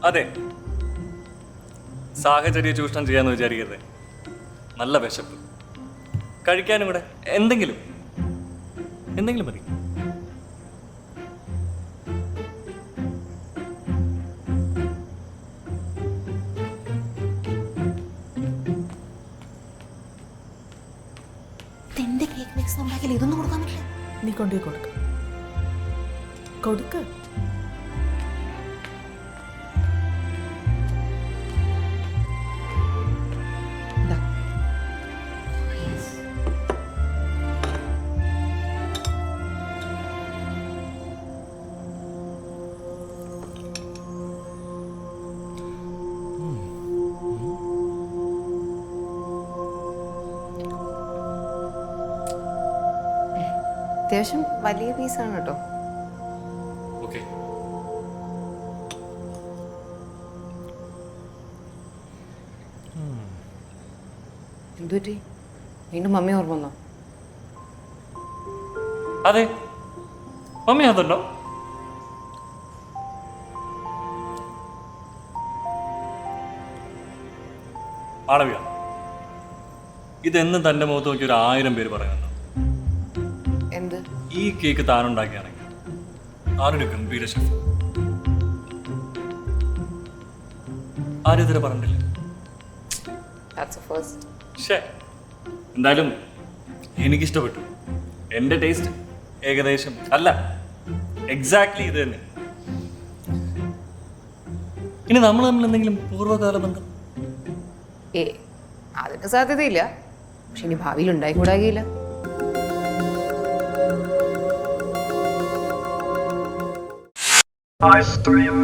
അതെ, സാഹചര്യ ചൂഷണം ചെയ്യാന്ന് വിചാരിക്കരുത്. നല്ല വിശപ്പ്, കഴിക്കാനും കൂടെ എന്തെങ്കിലും മതി. എന്റെ കേക്ക് മിക്സ് ഉണ്ടാക്കിയാൽ ഇതൊന്നും കൊടുക്കാൻ പറ്റില്ല. നീ കൊണ്ടുപോയി കൊടുക്ക. അത്യാവശ്യം വലിയ പീസാണ് കേട്ടോ. ഓക്കെ, എന്തുപറ്റി? വീണ്ടും മമ്മി ഓർമ്മ വന്നോ? അതെ, മമ്മി അതുണ്ടോ? ആണവ്യ, ഇതെന്നും തന്റെ മുഖത്ത് നോക്കി 1000 പേര് പറയുന്നുണ്ടോ? എന്ത്? ഈ കേക്ക് താനുണ്ടാക്കിയാണെങ്കിൽ ആരൊരു ഗംഭീര ഷെഫ്. ആരും ഇതുവരെ പറഞ്ഞിട്ടില്ല. എന്തായാലും എനിക്കിഷ്ടപ്പെട്ടു. എൻ്റെ ടേസ്റ്റ് ഏകദേശം അല്ല, എക്സാക്ട്ലി ഇത് തന്നെ. ഇനി നമ്മൾ തമ്മിൽ എന്തെങ്കിലും പൂർവ്വകാല ബന്ധം? അതിന് സാധ്യതയില്ല. പക്ഷെ ഇനി ഭാവിയിൽ ഉണ്ടായിക്കൂടാകില്ല. I stream